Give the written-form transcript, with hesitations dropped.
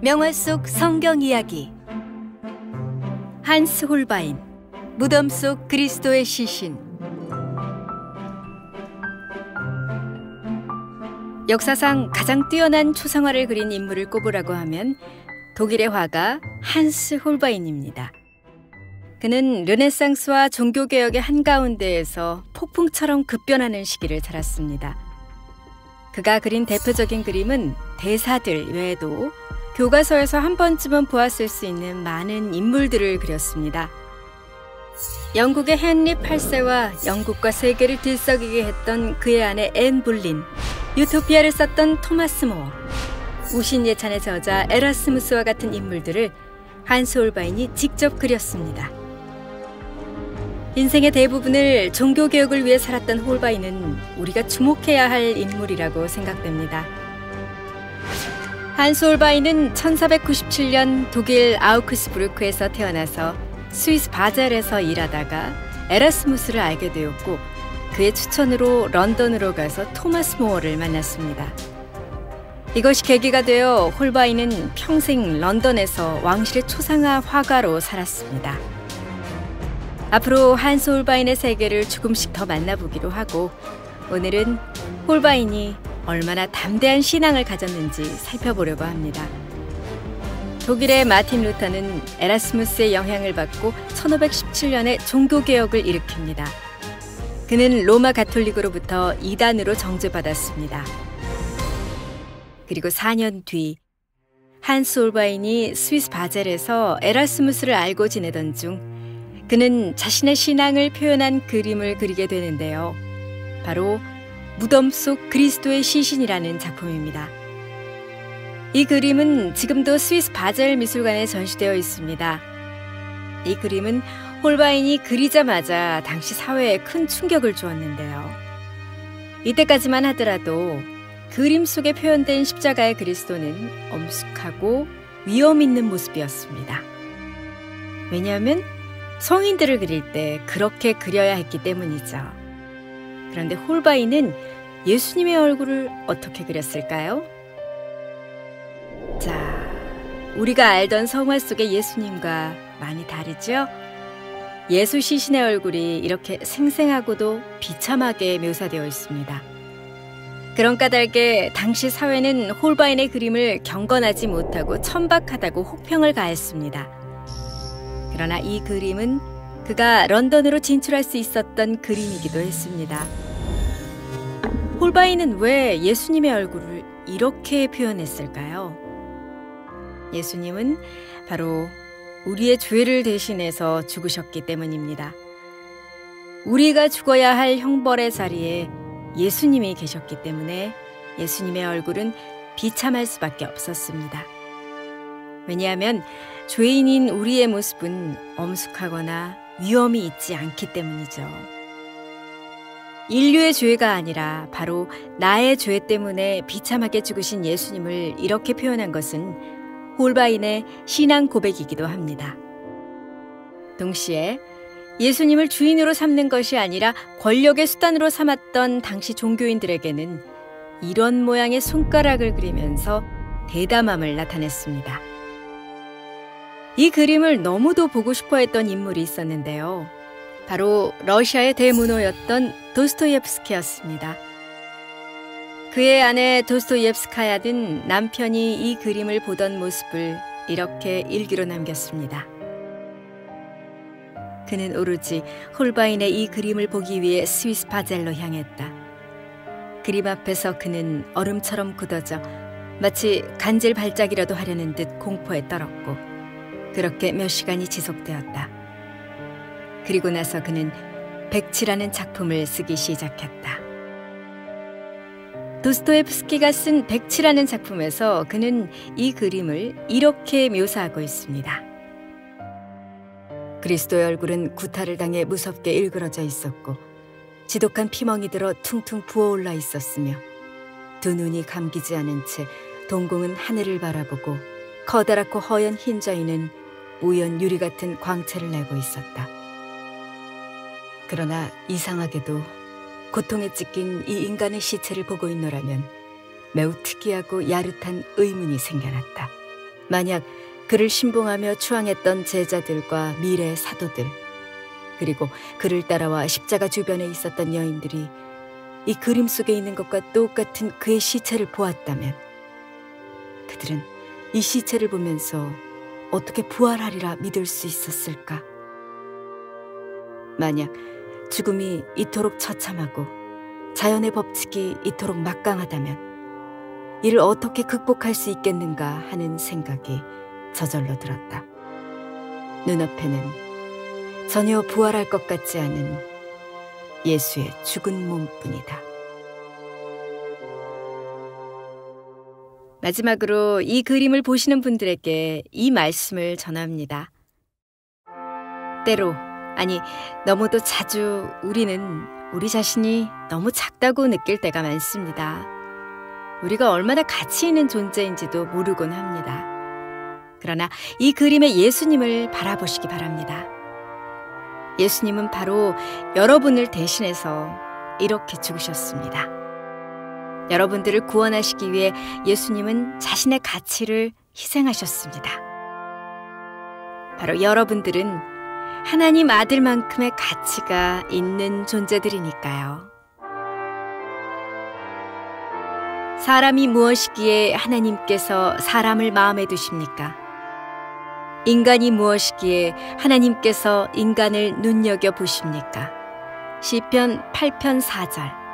명화 속 성경 이야기. 한스 홀바인, 무덤 속 그리스도의 시신. 역사상 가장 뛰어난 초상화를 그린 인물을 꼽으라고 하면 독일의 화가 한스 홀바인입니다. 그는 르네상스와 종교개혁의 한가운데에서 폭풍처럼 급변하는 시기를 살았습니다. 그가 그린 대표적인 그림은 대사들 외에도 교과서에서 한 번쯤은 보았을 수 있는 많은 인물들을 그렸습니다. 영국의 헨리 8세와 영국과 세계를 들썩이게 했던 그의 아내 앤 볼린, 유토피아를 썼던 토마스 모어, 우신예찬의 저자 에라스무스와 같은 인물들을 한스 홀바인이 직접 그렸습니다. 인생의 대부분을 종교개혁을 위해 살았던 홀바인은 우리가 주목해야 할 인물이라고 생각됩니다. 한스 홀바인은 1497년 독일 아우크스부르크에서 태어나서 스위스 바젤에서 일하다가 에라스무스를 알게 되었고, 그의 추천으로 런던으로 가서 토마스 모어를 만났습니다. 이것이 계기가 되어 홀바인은 평생 런던에서 왕실의 초상화 화가로 살았습니다. 앞으로 한스 홀바인의 세계를 조금씩 더 만나보기로 하고, 오늘은 홀바인이 얼마나 담대한 신앙을 가졌는지 살펴보려고 합니다. 독일의 마틴 루터는 에라스무스의 영향을 받고 1517년에 종교개혁을 일으킵니다. 그는 로마 가톨릭으로부터 이단으로 정죄받았습니다. 그리고 4년 뒤 한스 홀바인이 스위스 바젤에서 에라스무스를 알고 지내던 중 그는 자신의 신앙을 표현한 그림을 그리게 되는데요. 바로 무덤 속 그리스도의 시신이라는 작품입니다. 이 그림은 지금도 스위스 바젤 미술관에 전시되어 있습니다. 이 그림은 홀바인이 그리자마자 당시 사회에 큰 충격을 주었는데요. 이때까지만 하더라도 그림 속에 표현된 십자가의 그리스도는 엄숙하고 위험 있는 모습이었습니다. 왜냐하면 성인들을 그릴 때 그렇게 그려야 했기 때문이죠. 그런데 홀바인은 예수님의 얼굴을 어떻게 그렸을까요? 자, 우리가 알던 성화 속의 예수님과 많이 다르죠? 예수 시신의 얼굴이 이렇게 생생하고도 비참하게 묘사되어 있습니다. 그런 까닭에 당시 사회는 홀바인의 그림을 경건하지 못하고 천박하다고 혹평을 가했습니다. 그러나 이 그림은 그가 런던으로 진출할 수 있었던 그림이기도 했습니다. 홀바인은 왜 예수님의 얼굴을 이렇게 표현했을까요? 예수님은 바로 우리의 죄를 대신해서 죽으셨기 때문입니다. 우리가 죽어야 할 형벌의 자리에 예수님이 계셨기 때문에 예수님의 얼굴은 비참할 수밖에 없었습니다. 왜냐하면 죄인인 우리의 모습은 엄숙하거나 위험이 있지 않기 때문이죠. 인류의 죄가 아니라 바로 나의 죄 때문에 비참하게 죽으신 예수님을 이렇게 표현한 것은 홀바인의 신앙 고백이기도 합니다. 동시에 예수님을 주인으로 삼는 것이 아니라 권력의 수단으로 삼았던 당시 종교인들에게는 이런 모양의 손가락을 그리면서 대담함을 나타냈습니다. 이 그림을 너무도 보고 싶어 했던 인물이 있었는데요. 바로 러시아의 대문호였던 도스토옙스키였습니다. 그의 아내 도스토옙스카야는 남편이 이 그림을 보던 모습을 이렇게 일기로 남겼습니다. 그는 오로지 홀바인의 이 그림을 보기 위해 스위스 바젤로 향했다. 그림 앞에서 그는 얼음처럼 굳어져 마치 간질 발작이라도 하려는 듯 공포에 떨었고, 그렇게 몇 시간이 지속되었다. 그리고 나서 그는 백치라는 작품을 쓰기 시작했다. 도스토옙스키가 쓴 백치라는 작품에서 그는 이 그림을 이렇게 묘사하고 있습니다. 그리스도의 얼굴은 구타를 당해 무섭게 일그러져 있었고, 지독한 피멍이 들어 퉁퉁 부어올라 있었으며, 두 눈이 감기지 않은 채 동공은 하늘을 바라보고 커다랗고 허연 흰자위는 우연 유리 같은 광채를 내고 있었다. 그러나 이상하게도 고통에 찢긴 이 인간의 시체를 보고 있노라면 매우 특이하고 야릇한 의문이 생겨났다. 만약 그를 신봉하며 추앙했던 제자들과 미래 사도들, 그리고 그를 따라와 십자가 주변에 있었던 여인들이 이 그림 속에 있는 것과 똑같은 그의 시체를 보았다면 그들은 이 시체를 보면서 어떻게 부활하리라 믿을 수 있었을까? 만약 죽음이 이토록 처참하고 자연의 법칙이 이토록 막강하다면 이를 어떻게 극복할 수 있겠는가 하는 생각이 저절로 들었다. 눈앞에는 전혀 부활할 것 같지 않은 예수의 죽은 몸뿐이다. 마지막으로 이 그림을 보시는 분들에게 이 말씀을 전합니다. 때로, 아니 너무도 자주 우리는 우리 자신이 너무 작다고 느낄 때가 많습니다. 우리가 얼마나 가치 있는 존재인지도 모르곤 합니다. 그러나 이 그림의 예수님을 바라보시기 바랍니다. 예수님은 바로 여러분을 대신해서 이렇게 죽으셨습니다. 여러분들을 구원하시기 위해 예수님은 자신의 가치를 희생하셨습니다. 바로 여러분들은 하나님 아들만큼의 가치가 있는 존재들이니까요. 사람이 무엇이기에 하나님께서 사람을 마음에 두십니까? 인간이 무엇이기에 하나님께서 인간을 눈여겨보십니까? 시편 8편 4절.